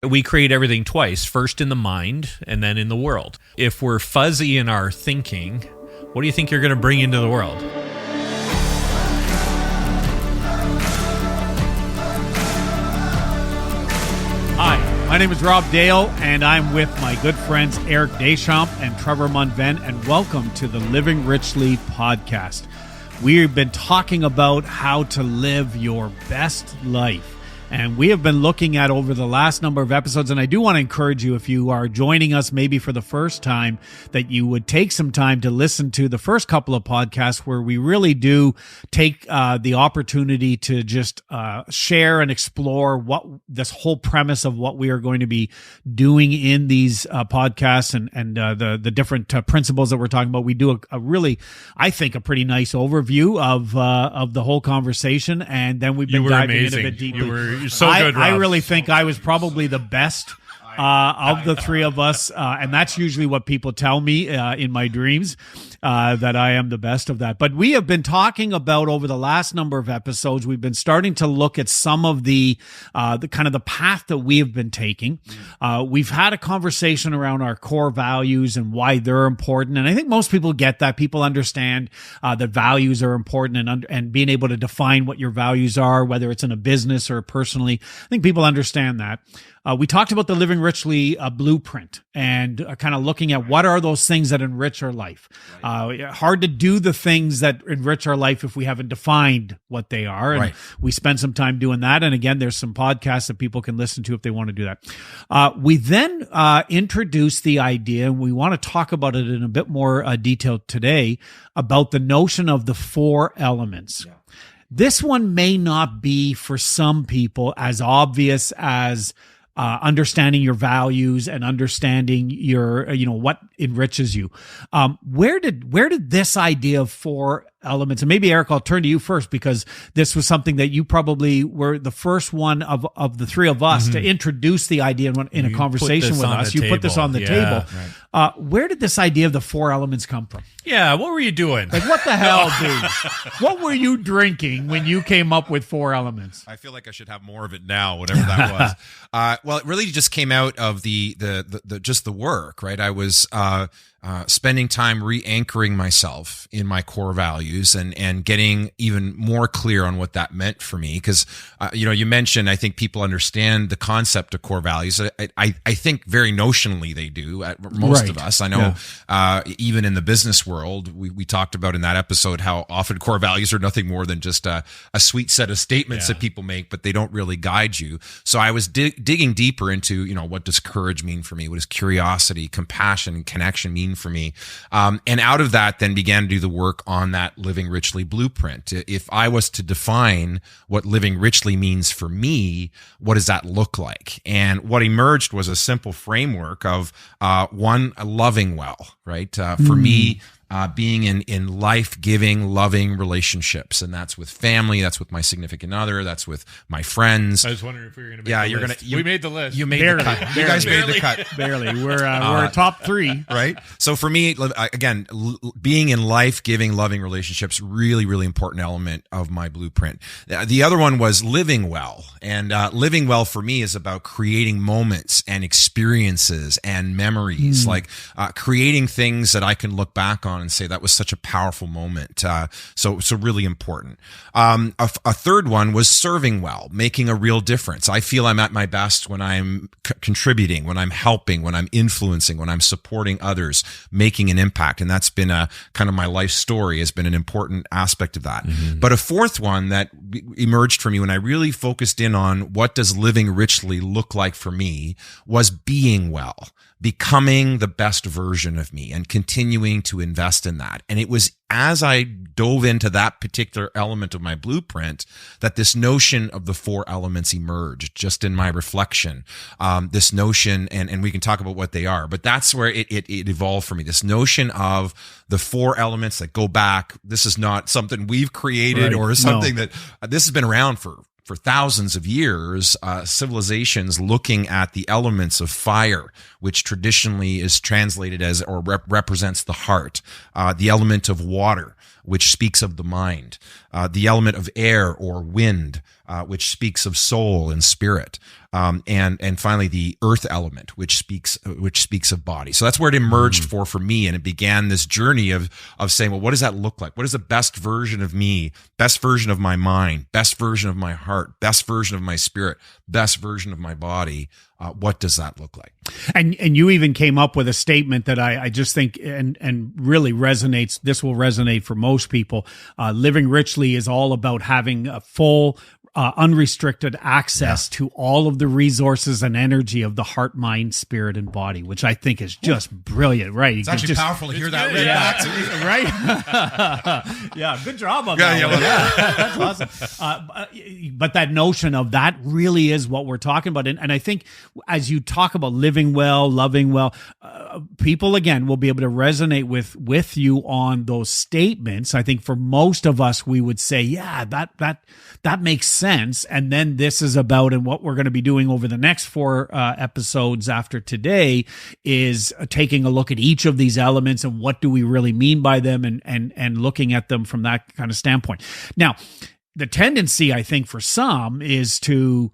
We create everything twice, first in the mind and then in the world. If we're fuzzy in our thinking, what do you think you're going to bring into the world? Hi, my name is Rob Dale, and I'm with my good friends Eric Deschamps and Trevor Munven, and welcome to the Living Richly podcast. We've been talking about how to live your best life. And we have been looking at over the last number of episodes, and I do want to encourage you, if you are joining us maybe for the first time, that you would take some time to listen to the first couple of podcasts where we really do take the opportunity to just share and explore what this whole premise of what we are going to be doing in these podcasts and the different principles that we're talking about. We do a really, I think, a pretty nice overview of the whole conversation, and then we've been diving in a bit deeply. You're so good, Rob. I really think I was probably the best of the three of us, and that's usually what people tell me in my dreams, that I am the best of that. But we have been talking about, over the last number of episodes, we've been starting to look at some of the kind of the path that we have been taking. We've had a conversation around our core values and why they're important, and I think most people get that. People understand that values are important, and being able to define what your values are, whether it's in a business or personally, I think people understand that. We talked about the Living Richly blueprint and kind of looking at what are those things that enrich our life. Hard to do the things that enrich our life if we haven't defined what they are. And we spend some time doing that. And again, there's some podcasts that people can listen to if they want to do that. We then introduced the idea, and we want to talk about it in a bit more detail today, about the notion of the four elements. Yeah. This one may not be for some people as obvious as understanding your values and understanding your, what enriches you. Where did this idea of four elements, and maybe Eric, I'll turn to you first, because this was something that you probably were the first one of the three of us to introduce the idea in a conversation with us. You put this on the table. Right. Where did this idea of the four elements come from? Yeah, what were you doing? Like, what the hell, dude? What were you drinking when you came up with four elements? I feel like I should have more of it now, whatever that was. Well, it really just came out of the just the work, right? I was spending time re-anchoring myself in my core values and getting even more clear on what that meant for me. Because, you mentioned, I think people understand the concept of core values. I think very notionally they do, most of us. I know even in the business world, we talked about in that episode how often core values are nothing more than just a sweet set of statements that people make, but they don't really guide you. So I was digging deeper into, what does courage mean for me? What does curiosity, compassion, and connection mean for me? And out of that then began to do the work on that Living Richly blueprint. If I was to define what living richly means for me, what does that look like? And what emerged was a simple framework of one, loving well, right? For me, being in life-giving, loving relationships, and that's with family, that's with my significant other, that's with my friends. I was wondering if we were going to make the list. We made the list. You made the cut. You guys made the cut. Barely. We're top three, right? So for me, again, being in life-giving, loving relationships, really, really important element of my blueprint. The other one was living well, and living well for me is about creating moments and experiences and memories, like creating things that I can look back on and say that was such a powerful moment. So really important. A third one was serving well, making a real difference. I feel I'm at my best when I'm contributing, when I'm helping, when I'm influencing, when I'm supporting others, making an impact. And that's been a kind of my life story, has been an important aspect of that. But a fourth one that emerged for me when I really focused in on what does living richly look like for me was being well, becoming the best version of me and continuing to invest in that. And it was as I dove into that particular element of my blueprint that this notion of the four elements emerged just in my reflection. This notion, and we can talk about what they are, but that's where it evolved for me. This notion of the four elements that go back. This is not something we've created or something that this has been around for thousands of years, civilizations looking at the elements of fire, which traditionally is translated as or represents the heart, the element of water, which speaks of the mind, the element of air or wind, which speaks of soul and spirit, and finally the earth element, which speaks of body. So that's where it emerged for me, and it began this journey of saying, well, what does that look like? What is the best version of me, best version of my mind, best version of my heart, best version of my spirit, best version of my body? What does that look like? And you even came up with a statement that I just think and really resonates. This will resonate for most people. Living richly is all about having a full, unrestricted access to all of the resources and energy of the heart, mind, spirit, and body, which I think is just brilliant, right? It's actually powerful to hear that read back to me. Right? Yeah, good job on that. Yeah, that's awesome. But that notion of that really is what we're talking about. And I think as you talk about living well, loving well, people, again, will be able to resonate with you on those statements. I think for most of us, we would say, yeah, that makes sense. And then this is about, and what we're going to be doing over the next 4 episodes after today is taking a look at each of these elements and what do we really mean by them, and looking at them from that kind of standpoint. Now, the tendency, I think, for some is to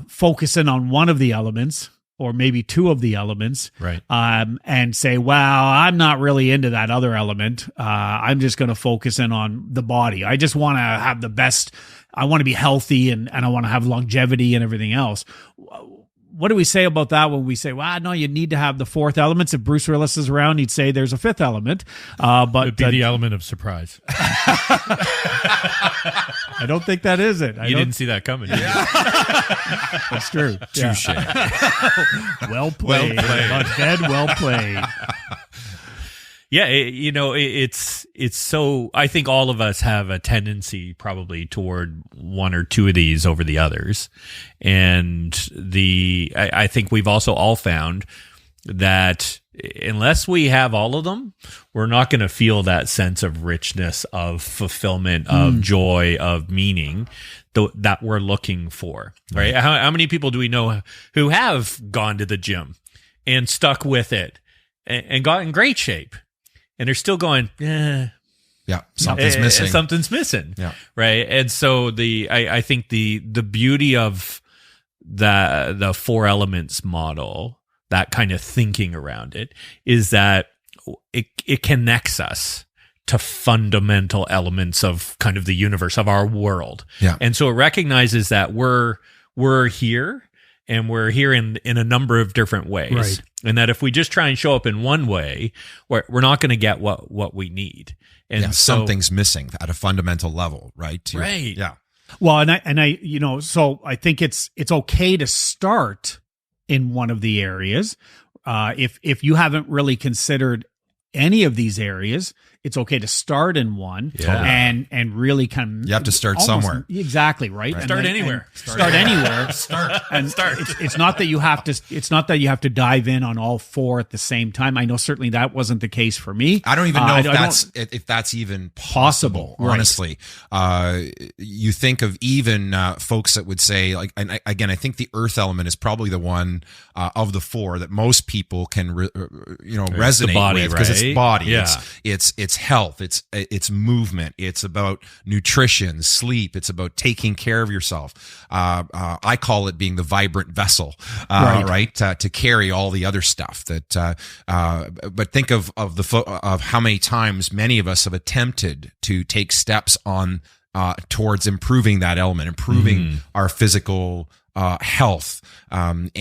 focus in on one of the elements, or maybe 2 of the elements, right? And say, well, I'm not really into that other element. I'm just going to focus in on the body. I just want to have the best. I want to be healthy, and I want to have longevity and everything else. What do we say about that when we say, well, no, you need to have the 4th elements? If Bruce Willis is around, he'd say there's a 5th element. But it'd be the element of surprise. I don't think that is it. You didn't see that coming. Yeah. That's true. Touche. Well played. Well played. Yeah, it's so. I think all of us have a tendency probably toward one or 2 of these over the others, and I think we've also all found that unless we have all of them, we're not going to feel that sense of richness, of fulfillment, of joy, of meaning that we're looking for. Right? How many people do we know who have gone to the gym and stuck with it and got in great shape? And they're still going, yeah, something's missing. Something's missing. Yeah. Right. And so I think the beauty of the 4 elements model, that kind of thinking around it, is that it connects us to fundamental elements of kind of the universe, of our world. Yeah. And so it recognizes that we're here, and we're here in a number of different ways. Right. And that if we just try and show up in one way, we're not going to get what we need. And so, something's missing at a fundamental level, right? Right. Yeah. Well, and I so I think it's okay to start in one of the areas. If you haven't really considered any of these areas, it's okay to start in one and really kind of. You have to start somewhere. Exactly, right? Start anywhere. Start anywhere. Start. It's not that you have to. It's not that you have to dive in on all 4 at the same time. I know certainly that wasn't the case for me. I don't even know if that's even possible. Honestly, you think of even folks that would say, like, and again, I think the earth element is probably the one of the 4 that most people can resonate with, because it's body. Yeah. It's health, it's movement, it's about nutrition, sleep, it's about taking care of yourself. I call it being the vibrant vessel, right? To carry all the other stuff that. But think of how many times many of us have attempted to take steps on towards improving that element, improving our physical health. And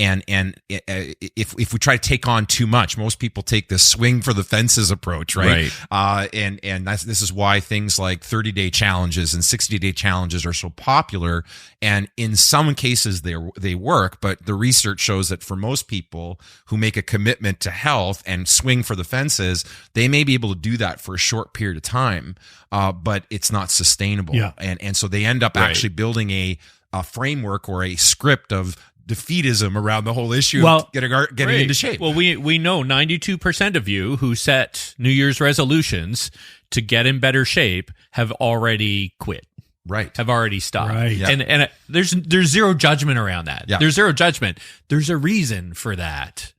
if we try to take on too much, most people take this swing for the fences approach, right? And this is why things like 30-day challenges and 60-day challenges are so popular. And in some cases they work, but the research shows that for most people who make a commitment to health and swing for the fences, they may be able to do that for a short period of time, but it's not sustainable. Yeah. And so they end up actually building a framework or a script of defeatism around the whole issue of getting into shape. Well, we know 92% of you who set New Year's resolutions to get in better shape have already quit. Right. Have already stopped. Right. Yeah. And there's zero judgment around that. Yeah. There's zero judgment. There's a reason for that.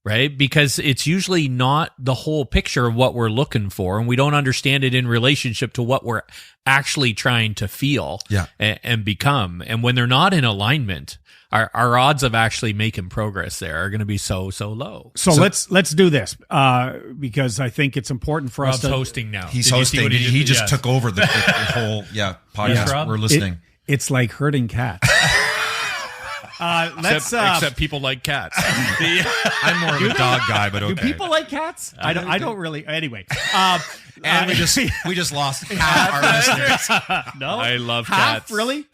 right? Because it's usually not the whole picture of what we're looking for, and we don't understand it in relationship to what we're actually trying to feel and become. And when they're not in alignment, our odds of actually making progress there are going to be so low. So let's do this because I think it's important for us Rob's to hosting now. He's hosting. He just took over the whole podcast. Rob? We're listening. It's like herding cats. Except people like cats. I'm more of a dog guy, but okay. Do people like cats? I don't really. Anyway, and we just lost half our listeners. No, I love half, cats. really?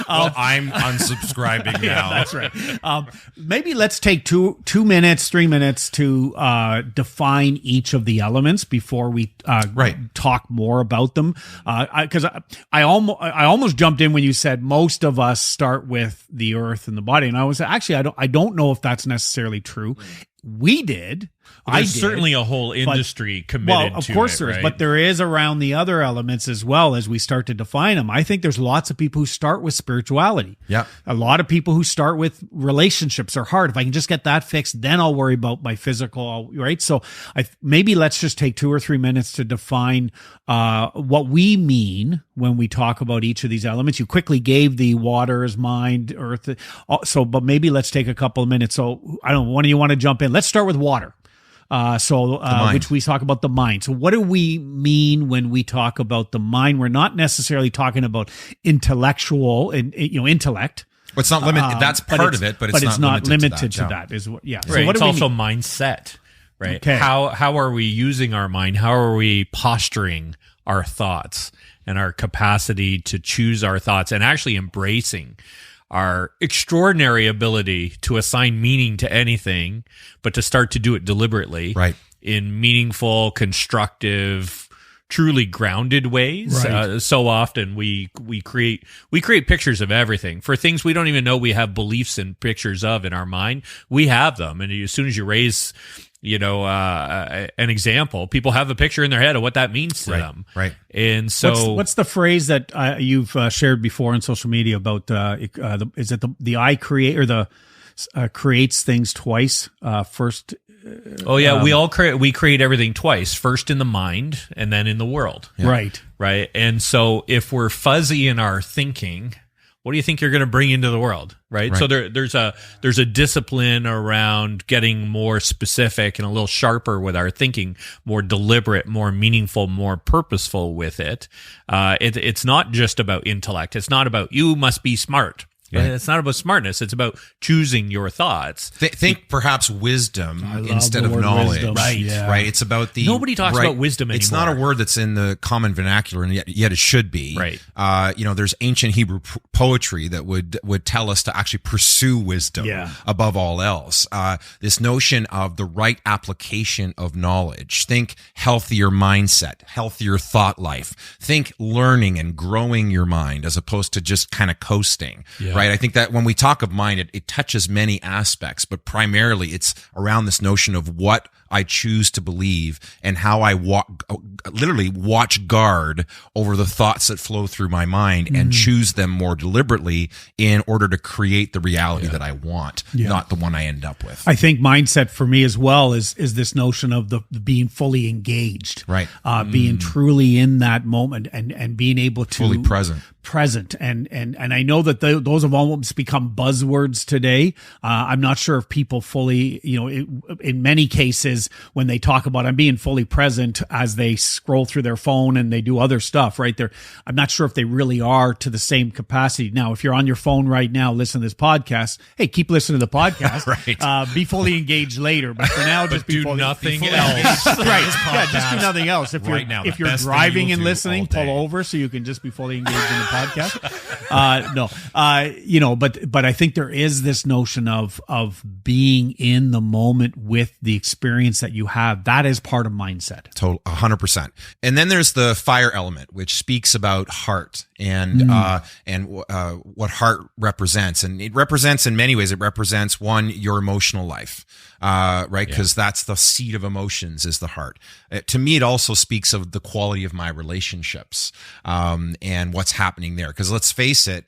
Well, I'm unsubscribing now. That's right. Maybe let's take 2 minutes, 3 minutes to define each of the elements before we talk more about them. Because I almost jumped in when you said most of us start with the earth and the body, and I was actually I don't know if that's necessarily true. We did. There's certainly a whole industry committed to it. Of course there is, but there is around the other elements as well as we start to define them. I think there's lots of people who start with spirituality. Yeah. A lot of people who start with relationships are hard. If I can just get that fixed, then I'll worry about my physical, right? So maybe let's just take 2 or 3 minutes to define what we mean when we talk about each of these elements. You quickly gave the waters, mind, earth. But maybe let's take a couple of minutes. So I don't know, one of you want to jump in? Let's start with water. Which we talk about the mind. So what do we mean when we talk about the mind? We're not necessarily talking about intellectual and intellect. Well, it's not limited. That's part of it, but it's not limited to that. Is what? Yeah. Right. So what it's do we also mean? mindset, right? Okay. How are we using our mind? How are we posturing our thoughts and our capacity to choose our thoughts and actually embracing our extraordinary ability to assign meaning to anything, but to start to do it deliberately, right, in meaningful, constructive, truly grounded ways. Right. So often we create pictures of everything for things we don't even know we have beliefs and pictures of in our mind. We have them, and as soon as you raise an example, people have a picture in their head of what that means to them. Right. And so what's the phrase that you've shared before on social media about is it the eye create or the creates things twice first? We create everything twice, first in the mind and then in the world. Yeah. Right. And so if we're fuzzy in our thinking, what do you think you're going to bring into the world, right? So there's a discipline around getting more specific and a little sharper with our thinking, more deliberate, more meaningful, more purposeful with it. It's not just about intellect. It's not about you must be smart. Right. It's not about smartness. It's about choosing your thoughts. Think perhaps wisdom instead of knowledge. Wisdom. Right. Yeah. Right. It's about nobody talks about wisdom anymore. It's not a word that's in the common vernacular, and yet it should be. Right. There's ancient Hebrew poetry that would tell us to actually pursue wisdom above all else. This notion of the right application of knowledge. Think healthier mindset, healthier thought life. Think learning and growing your mind as opposed to just kind of coasting. Yeah. Right. I think that when we talk of mind, it touches many aspects, but primarily it's around this notion of what I choose to believe and how I literally watch guard over the thoughts that flow through my mind and choose them more deliberately in order to create the reality that I want, not the one I end up with. I think mindset for me as well is this notion of the being fully engaged, right? Being truly in that moment and being able to fully present. And I know that those have almost become buzzwords today. I'm not sure if people fully, in many cases, when they talk about I'm being fully present as they scroll through their phone and they do other stuff, right? I'm not sure if they really are to the same capacity. Now, if you're on your phone right now, listen to this podcast, hey, keep listening to the podcast. Right. Be fully engaged later. But for now, just do nothing else. Right. Yeah, just do nothing else. If you're driving and listening, pull over so you can just be fully engaged in the podcast. But I think there is this notion of being in the moment with the experience that you have. That is part of mindset. Total 100%. And then there's the fire element, which speaks about heart and what heart represents. And it represents in many ways. It represents one, your emotional life, right? Because that's the seat of emotions is the heart. To me, it also speaks of the quality of my relationships and what's happening there. Because let's face it,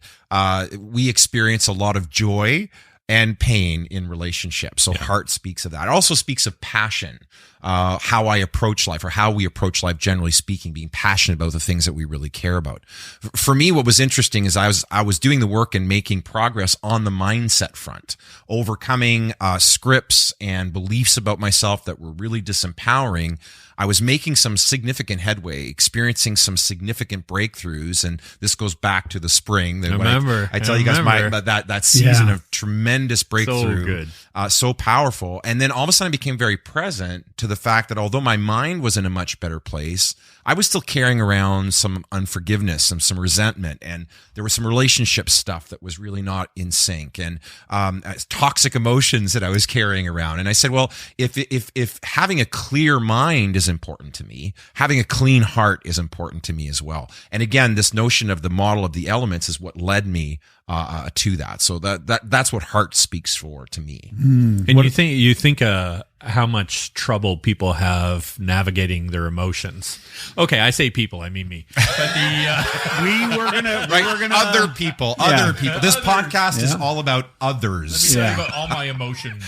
we experience a lot of joy and pain in relationships. So heart speaks of that. It also speaks of passion, how I approach life, or how we approach life, generally speaking, being passionate about the things that we really care about. For me, what was interesting is I was doing the work and making progress on the mindset front, overcoming scripts and beliefs about myself that were really disempowering. I was making some significant headway, experiencing some significant breakthroughs, and this goes back to the spring. I tell you guys that season of tremendous breakthrough, so good, so powerful, and then all of a sudden I became very present to the fact that although my mind was in a much better place, I was still carrying around some unforgiveness and some resentment, and there was some relationship stuff that was really not in sync, and toxic emotions that I was carrying around. And I said, well, if having a clear mind is important to me, having a clean heart is important to me as well. And again, this notion of the model of the elements is what led me to that. So that's what heart speaks for to me. And you think how much trouble people have navigating their emotions. Okay, I say people, I mean me. But other people. This podcast is all about others. Let me tell you about all my emotion.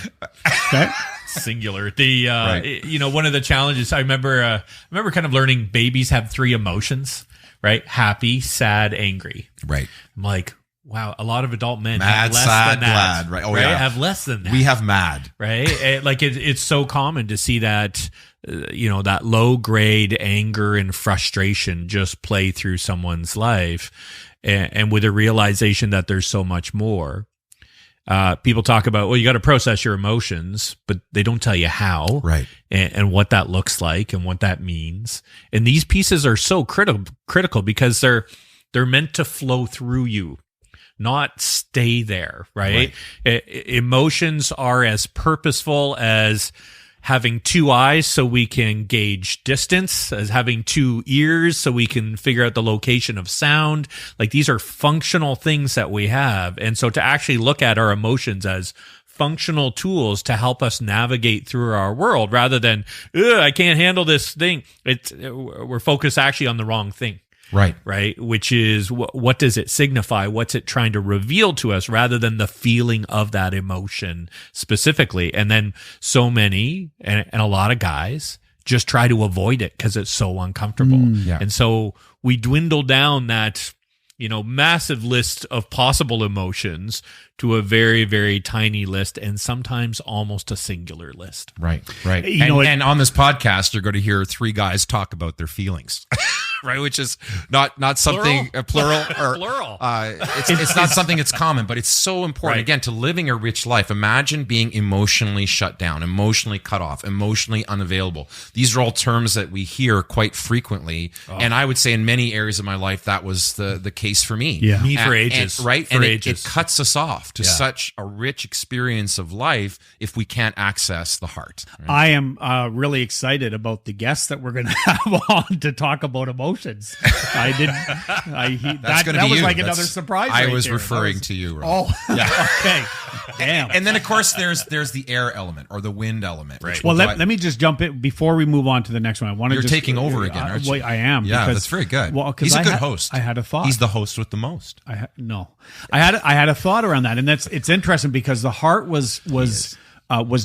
Okay. Singular. One of the challenges I remember kind of learning babies have 3 emotions, right? Happy, sad, angry. Right. I'm like, wow, a lot of adult men mad, have less sad, than that. glad, right? Oh, right? Yeah. Have less than that. We have mad. Right? It's so common to see that, that low grade anger and frustration just play through someone's life. And with a realization that there's so much more. People talk about, well, you got to process your emotions, but they don't tell you how, right? And what that looks like and what that means. And these pieces are so critical because they're meant to flow through you, not stay there, right? Emotions are as purposeful as having 2 eyes so we can gauge distance, as having 2 ears so we can figure out the location of sound. Like, these are functional things that we have. And so to actually look at our emotions as functional tools to help us navigate through our world rather than, I can't handle this thing. We're focused actually on the wrong thing. Right. Which is what does it signify? What's it trying to reveal to us rather than the feeling of that emotion specifically? And then so many and a lot of guys just try to avoid it because it's so uncomfortable. And so we dwindle down that, massive list of possible emotions to a very, very tiny list and sometimes almost a singular list. Right. And on this podcast, you're going to hear 3 guys talk about their feelings. Right, which is not something plural or plural. It's not something that's common, but it's so important. Right. Again, to living a rich life. Imagine being emotionally shut down, emotionally cut off, emotionally unavailable. These are all terms that we hear quite frequently, and I would say in many areas of my life that was the case for me. Yeah, me for ages. It cuts us off to such a rich experience of life if we can't access the heart. Right? I am really excited about the guests that we're going to have on to talk about emotions. I didn't. That was like another surprise. I was referring to you. Right? Oh, yeah. Okay. Damn. And then of course there's the air element or the wind element. Right. Well, let me just jump in before we move on to the next one. I want to. You're taking over again, aren't you? I am. Yeah, because, that's very good. Well, he's a good host. I had a thought. He's the host with the most. I had a thought around that, and it's interesting because the heart was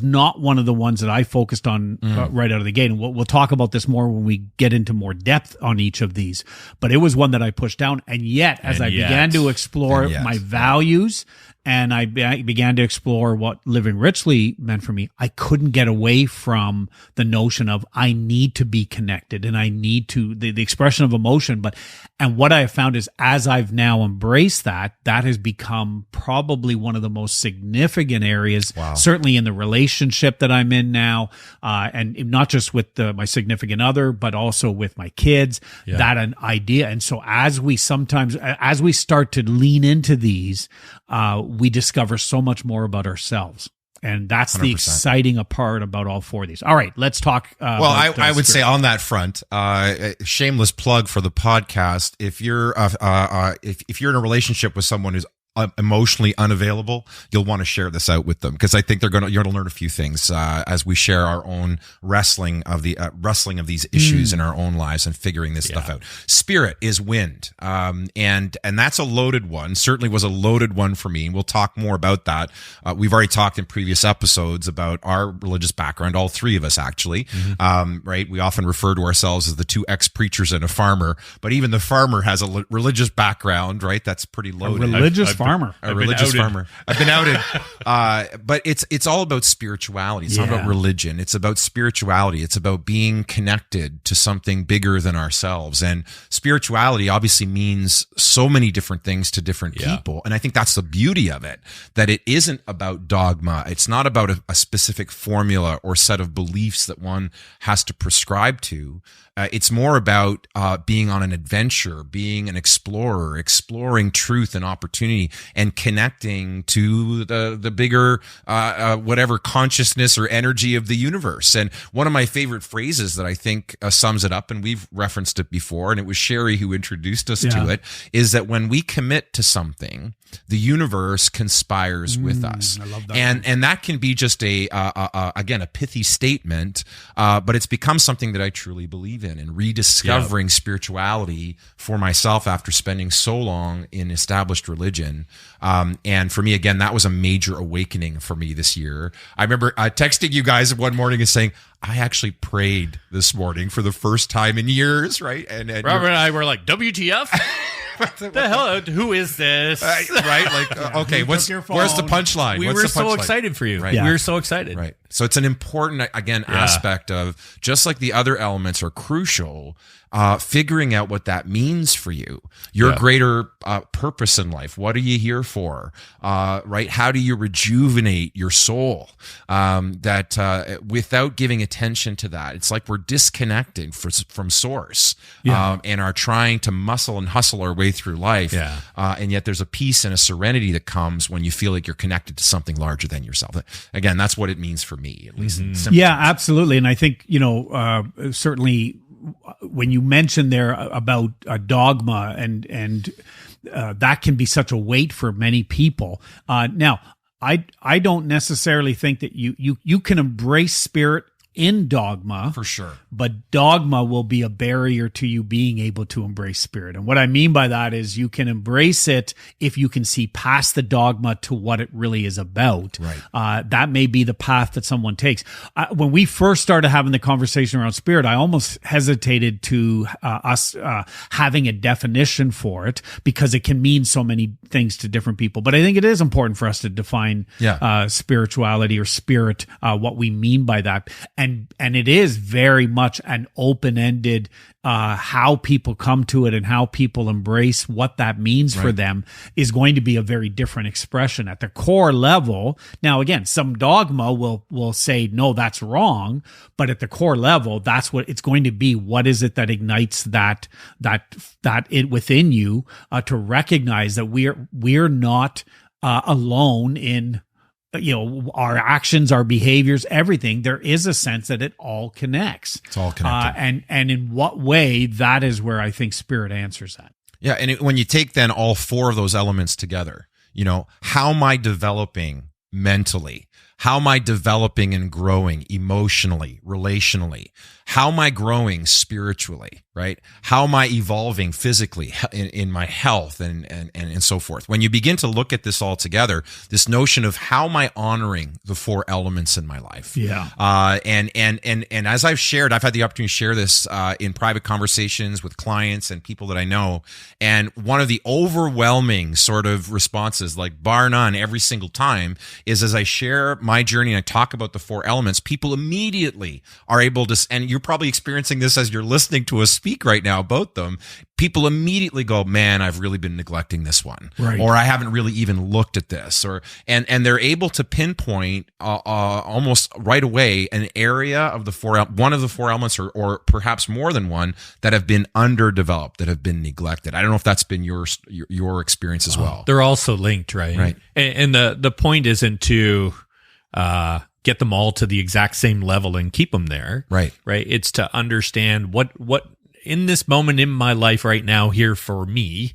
not one of the ones that I focused on right out of the gate. And we'll talk about this more when we get into more depth on each of these. But it was one that I pushed down. And yet, as I began to explore my values and I began to explore what living richly meant for me, I couldn't get away from the notion of I need to be connected and I need to, the expression of emotion. And what I have found is as I've now embraced that has become probably one of the most significant areas, certainly in the relationship that I'm in now, and not just with my significant other, but also with my kids, that an idea. And so as we start to lean into these, we discover so much more about ourselves. And that's 100%. The exciting part about all 4 of these. All right, let's talk. I would say on that front, shameless plug for the podcast. If you're in a relationship with someone who's emotionally unavailable, you'll want to share this out with them, because I think you're going to learn a few things as we share our own wrestling of these issues in our own lives and figuring this stuff out. Spirit is wind, and that's a loaded one. Certainly was a loaded one for me. We'll talk more about that. We've already talked in previous episodes about our religious background, all three of us actually. Right? We often refer to ourselves as the two ex-preachers and a farmer, but even the farmer has a religious background, right? That's pretty loaded. A religious farmer. I've been outed. But it's all about spirituality. It's not about religion. It's about spirituality. It's about being connected to something bigger than ourselves. And spirituality obviously means so many different things to different people. And I think that's the beauty of it, that it isn't about dogma. It's not about a specific formula or set of beliefs that one has to prescribe to. It's more about being on an adventure, being an explorer, exploring truth and opportunity, and connecting to the bigger whatever consciousness or energy of the universe. And one of my favorite phrases that I think sums it up, and we've referenced it before, and it was Sherry who introduced us to it, is that when we commit to something, the universe conspires with us. I love that. And that can be just again, a pithy statement, but it's become something that I truly believe in, and rediscovering spirituality for myself after spending so long in established religion. And for me, again, that was a major awakening for me this year. I remember texting you guys one morning and saying, I actually prayed this morning for the first time in years, right? And Robert and I were like, WTF? The hell? Who is this? Right? Like, okay, where's the punchline? We were so excited for you. Right. We were so excited. Right. So it's an important, again, aspect of, just like the other elements are crucial, figuring out what that means for you, your greater purpose in life. What are you here for? Right? How do you rejuvenate your soul? That without giving attention to that, it's like we're disconnecting from source, and are trying to muscle and hustle our way through life. And yet there's a peace and a serenity that comes when you feel like you're connected to something larger than yourself. Again, that's what it means for me, at least. Absolutely. And I think, certainly when you mentioned there about a dogma and that can be such a weight for many people. Now, I don't necessarily think that you can embrace spirit in dogma, for sure, but dogma will be a barrier to you being able to embrace spirit. And what I mean by that is you can embrace it if you can see past the dogma to what it really is about. Right. That may be the path that someone takes. When we first started having the conversation around spirit, I almost hesitated to us having a definition for it, because it can mean so many things to different people. But I think it is important for us to define spirituality or spirit, what we mean by that. And it is very much an open-ended, how people come to it and how people embrace what that means for them is going to be a very different expression at the core level. Now, again, some dogma will say, no, that's wrong. But at the core level, that's what it's going to be. What is it that ignites that it within you to recognize that we're not alone in our actions, our behaviors, everything. There is a sense that it all connects. It's all connected. And in what way, that is where I think spirit answers that. Yeah. And when you take then all four of those elements together, how am I developing mentally? How am I developing and growing emotionally, relationally? How am I growing spiritually, right? How am I evolving physically in my health and so forth? When you begin to look at this all together, this notion of how am I honoring the four elements in my life? And as I've shared, I've had the opportunity to share this in private conversations with clients and people that I know. And one of the overwhelming sort of responses, like bar none every single time, is as I share my journey and I talk about the four elements, people immediately are able to, and you're probably experiencing this as you're listening to us speak right now about them, people immediately go, man, I've really been neglecting this one, or I haven't really even looked at this, and they're able to pinpoint almost right away an area of one of the four elements, or perhaps more than one, that have been underdeveloped, that have been neglected. I don't know if that's been your experience as well. They're also linked, right? And the point isn't to get them all to the exact same level and keep them there. Right. It's to understand what in this moment in my life right now here for me,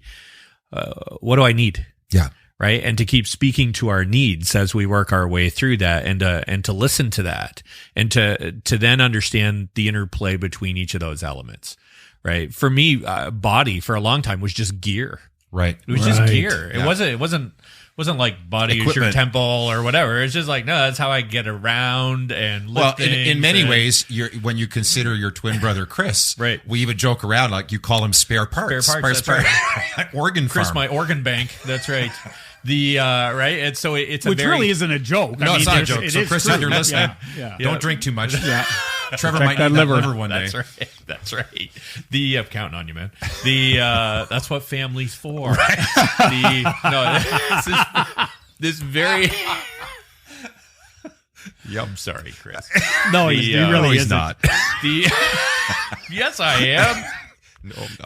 what do I need? Yeah. right? And to keep speaking to our needs as we work our way through that, and to listen to that, and to then understand the interplay between each of those elements, right? For me, body for a long time was just gear. Right. It was just gear. Yeah. It wasn't like body is your temple or whatever. It's just like, no, that's how I get around and lift well, in many and, ways, when you consider your twin brother Chris, right? We even joke around like you call him spare parts. That's right. Organ Chris, farm. my organ bank. That's right. The right, and so it's which really isn't a joke. No, it's not a joke. So Chris, if you're listening, don't drink too much. Yeah. Trevor might need that liver one day. That's right. That's right. I'm counting on you, man. That's what family's for. This very. Yep. I'm sorry, Chris. No, he really he's isn't. not. Yes, I am. No, I'm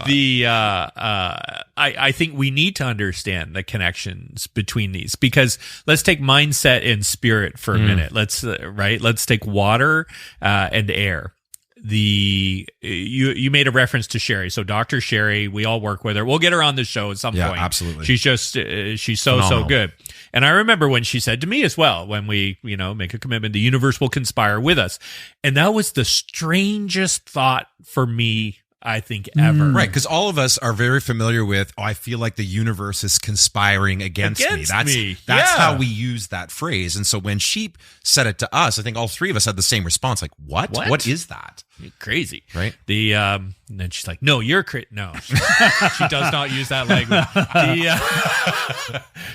not. I think we need to understand the connections between these, because let's take mindset and spirit for a minute. Let's take water and air. You made a reference to Sherry. So Dr. Sherry, we all work with her. We'll get her on the show at some point. Absolutely. She's just she's so good. And I remember when she said to me as well, when we make a commitment, the universe will conspire with us. And that was the strangest thought for me, I think, ever. Right, because all of us are very familiar with, I feel like the universe is conspiring against me. That's how we use that phrase. And so when she said it to us, I think all three of us had the same response, like, what? What is that? You're crazy. Right? And then she's like, no, you're no. She does not use that language.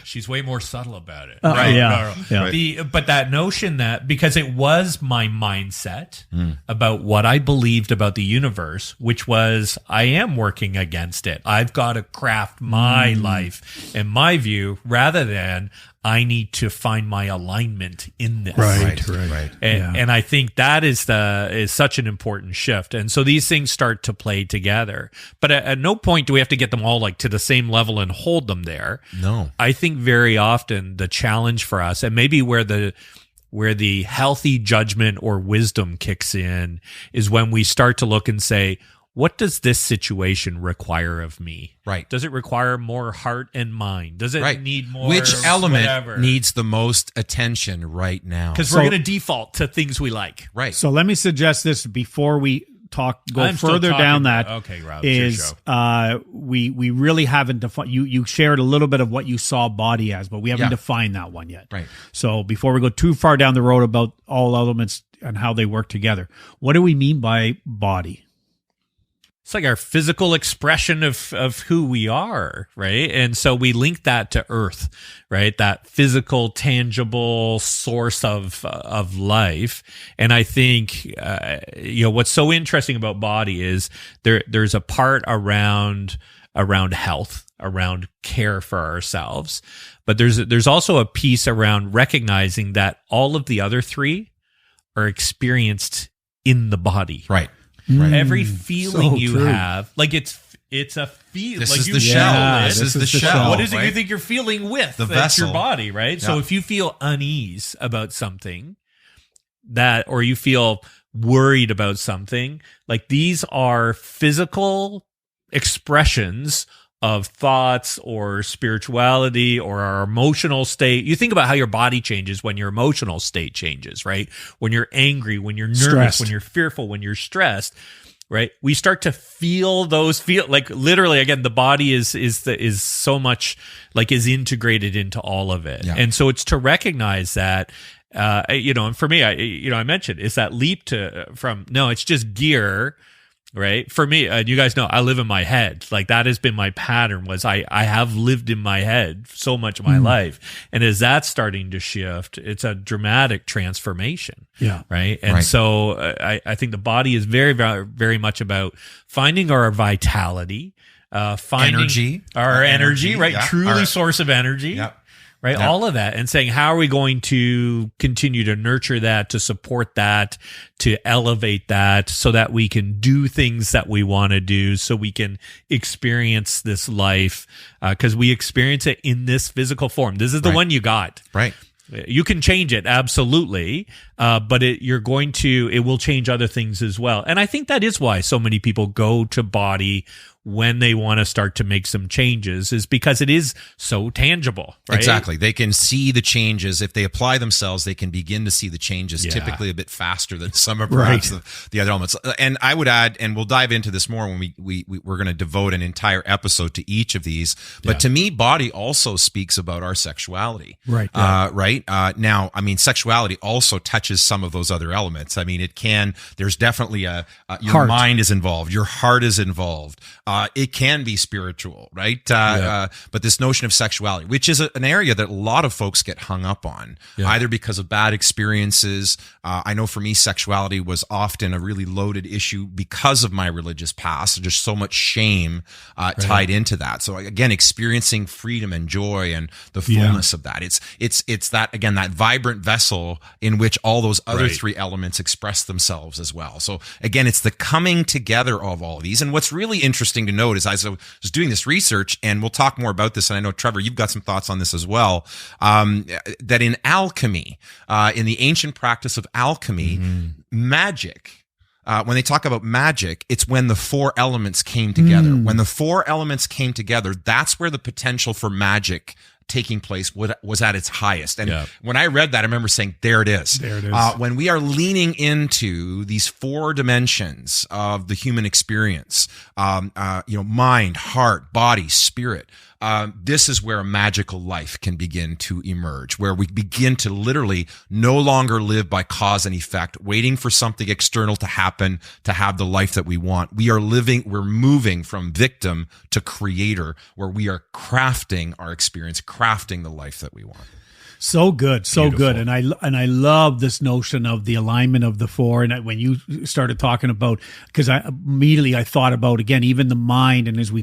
She's way more subtle about it. Right? Yeah. No. Right. But that notion that, because it was my mindset about what I believed about the universe, which was, I am working against it. I've got to craft my life and my view, rather than I need to find my alignment in this. Right. And I think that is such an important shift. And so these things start to play together. But at no point do we have to get them all like to the same level and hold them there. No. I think very often the challenge for us, and maybe where the healthy judgment or wisdom kicks in, is when we start to look and say, what does this situation require of me? Right. Does it require more heart and mind? Does it need more? Which element whatever? Needs the most attention right now? Because we're going to default to things we like. Right. So let me suggest this before we go further down that. Okay, Rob, is we really haven't defined. You shared a little bit of what you saw body as, but we haven't defined that one yet. Right. So before we go too far down the road about all elements and how they work together, what do we mean by body? It's like our physical expression of who we are, right? And so we link that to earth, right? That physical, tangible source of life. And I think, what's so interesting about body is there's a part around health, around care for ourselves. But there's also a piece around recognizing that all of the other three are experienced in the body. Right. Every feeling have, like it's a feel. This like is you the shell. This is the shell. What is it right? you think you're feeling with? The That's vessel. your body, right? Yeah. So if you feel unease about something, or you feel worried about something, like these are physical expressions of thoughts or spirituality or our emotional state. You think about how your body changes when your emotional state changes, right? When you're angry, when you're nervous, Stressed. when you're fearful, when you're stressed, right? We start to feel those like literally, again, the body is so much like is integrated into all of it. Yeah. And so it's to recognize that, and for me, I mentioned it's that leap from it's just gear. Right. For me, and you guys know, I live in my head. Like that has been my pattern, was I have lived in my head so much of my life. And as that's starting to shift, it's a dramatic transformation. Yeah. Right. And so I think the body is very, very, very much about finding our vitality, finding our energy, right? Yeah. Truly source of energy. Yeah. Right. Yeah. All of that, and saying, how are we going to continue to nurture that, to support that, to elevate that, so that we can do things that we want to do, so we can experience this life, because we experience it in this physical form. This is the one you got. Right. You can change it, absolutely, but it will change other things as well. And I think that is why so many people go to body when they want to start to make some changes is because it is so tangible, right? Exactly. They can see the changes. If they apply themselves, they can begin to see the changes typically a bit faster than some of perhaps the other elements. And I would add, and we'll dive into this more when we're going to devote an entire episode to each of these. But to me, body also speaks about our sexuality. Right. Now, I mean, sexuality also touches some of those other elements. I mean, there's definitely your heart. mind is involved. Your heart is involved. It can be spiritual, right? But this notion of sexuality, which is an area that a lot of folks get hung up on, either because of bad experiences. I know for me, sexuality was often a really loaded issue because of my religious past. Just so much shame tied into that. So again, experiencing freedom and joy and the fullness of that. It's that, again, that vibrant vessel in which all those other three elements express themselves as well. So again, it's the coming together of all of these. And what's really interesting to note is as I was doing this research, and we'll talk more about this, and I know, Trevor, you've got some thoughts on this as well, that in alchemy, in the ancient practice of alchemy, magic, when they talk about magic, it's when the four elements came together. When the four elements came together, that's where the potential for magic taking place was at its highest. And when I read that, I remember saying, there it is. There it is. When we are leaning into these four dimensions of the human experience, mind, heart, body, spirit, this is where a magical life can begin to emerge, where we begin to literally no longer live by cause and effect, waiting for something external to happen to have the life that we want. We're moving from victim to creator, where we are crafting our experience, crafting the life that we want. So good, so good, and I love this notion of the alignment of the four. And when you started talking about, because I immediately thought about, again, even the mind. And as we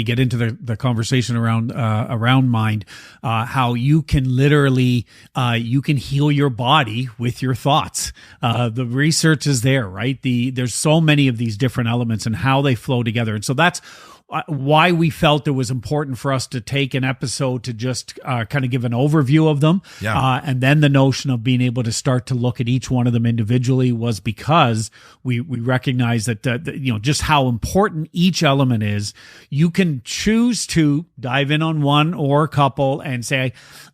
get into the conversation around mind, how you can literally you can heal your body with your thoughts. The research is there, right? There's so many of these different elements and how they flow together, and so that's why we felt it was important for us to take an episode to just kind of give an overview of them. And then the notion of being able to start to look at each one of them individually was because we recognize that, just how important each element is. You can choose to dive in on one or a couple and say,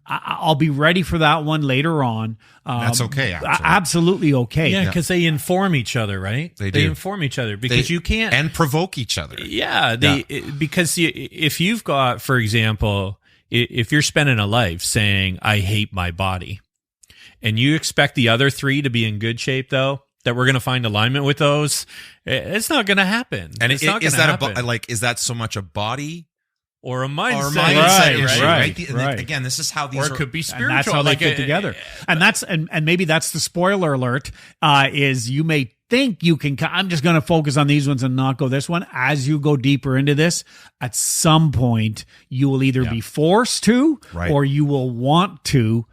I'll be ready for that one later on. That's okay. Absolutely okay. Yeah, because they inform each other, right? They inform each other because you can't. And provoke each other. Because if you've got, for example, if you're spending a life saying, I hate my body, and you expect the other three to be in good shape, though, that we're going to find alignment with those, it's not going to happen. And is that so much a body or a mindset? Or a mindset, right. Again, this is how these or it could be spiritual. And that's how they fit together. And that's and maybe that's the spoiler alert. Is you may think you can. I'm just going to focus on these ones and not go this one. As you go deeper into this, at some point you will either be forced to, or you will want to.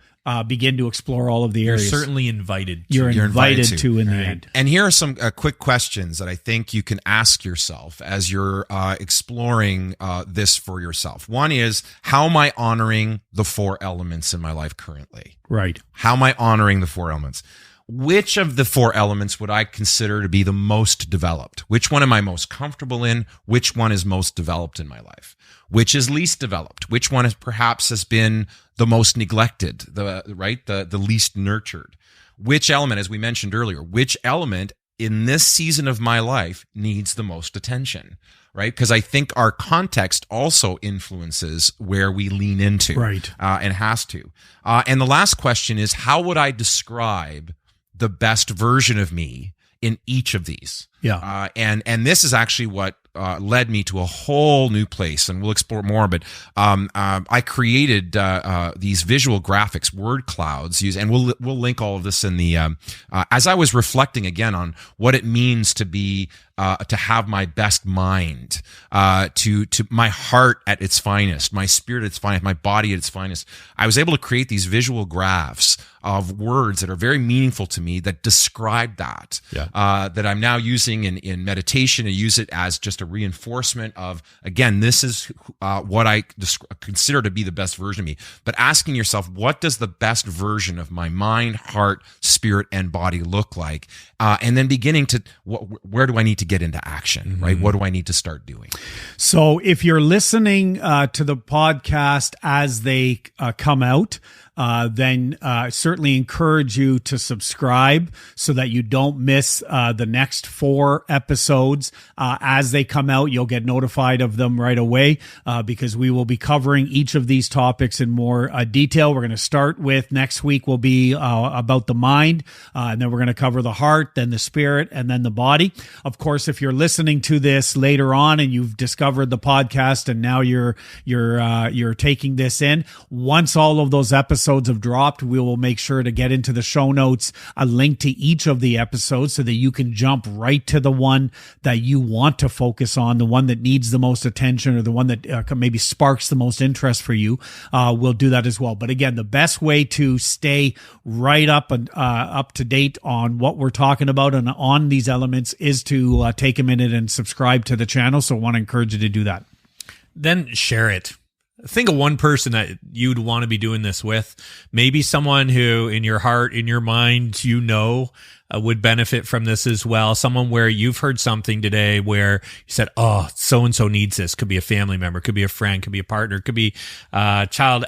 Begin to explore all of the areas. You're certainly invited. You're invited to in the end. And here are some quick questions that I think you can ask yourself as you're exploring this for yourself. One is, how am I honoring the four elements in my life currently? Right. How am I honoring the four elements? Which of the four elements would I consider to be the most developed? Which one am I most comfortable in? Which one is most developed in my life? Which is least developed? Which one has been the most neglected, the least nurtured? Which element, as we mentioned earlier, which element in this season of my life needs the most attention? Right? Because I think our context also influences where we lean into, and has to. And the last question is, how would I describe the best version of me in each of these? And this is actually what led me to a whole new place, and we'll explore more. But I created these visual graphics, word clouds, and we'll link all of this in the. As I was reflecting again on what it means to be to have my best mind, to my heart at its finest, my spirit at its finest, my body at its finest, I was able to create these visual graphs of words that are very meaningful to me that describe that. That I'm now using in meditation, and use it as just a reinforcement of, again, this is what I consider to be the best version of me. But asking yourself, what does the best version of my mind, heart, spirit, and body look like? And then beginning to, where do I need to to get into action, right? What do I need to start doing? So if you're listening to the podcast as they come out, then certainly encourage you to subscribe so that you don't miss the next 4 episodes as they come out. You'll get notified of them right away because we will be covering each of these topics in more detail. We're going to start with next week will be about the mind, and then we're going to cover the heart, then the spirit, and then the body. Of course, if you're listening to this later on and you've discovered the podcast and now you're taking this in, once all of those episodes have dropped, we will make sure to get into the show notes a link to each of the episodes so that you can jump right to the one that you want to focus on, the one that needs the most attention or the one that maybe sparks the most interest for you. We'll do that as well. But again, the best way to stay right up and up to date on what we're talking about and on these elements is to take a minute and subscribe to the channel. So I want to encourage you to do that. Then share it. Think of one person that you'd want to be doing this with. Maybe someone who in your heart, in your mind, would benefit from this as well. Someone where you've heard something today where you said, oh, so-and-so needs this. Could be a family member, could be a friend, could be a partner, could be a child,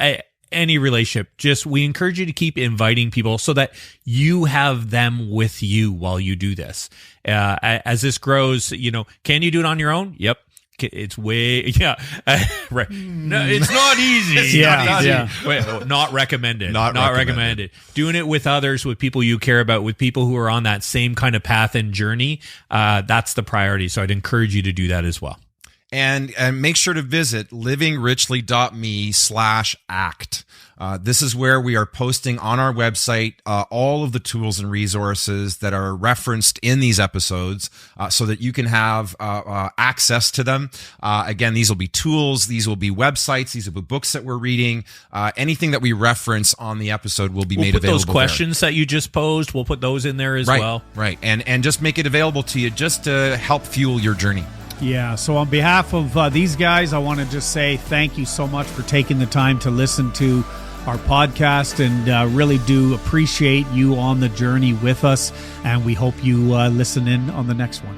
any relationship. Just, we encourage you to keep inviting people so that you have them with you while you do this. As this grows, can you do it on your own? Yep. It's way, right. No, it's not easy. Not recommended. Not recommended. Doing it with others, with people you care about, with people who are on that same kind of path and journey. That's the priority. So I'd encourage you to do that as well. And make sure to visit livingrichly.me/act. This is where we are posting on our website all of the tools and resources that are referenced in these episodes so that you can have access to them. Again, these will be tools, these will be websites, these will be books that we're reading. Anything that we reference on the episode will be made available. Those questions that you just posed, we'll put those in there as well. Right, and just make it available to you just to help fuel your journey. Yeah, so on behalf of these guys, I want to just say thank you so much for taking the time to listen to our podcast, and really do appreciate you on the journey with us, and we hope you listen in on the next one.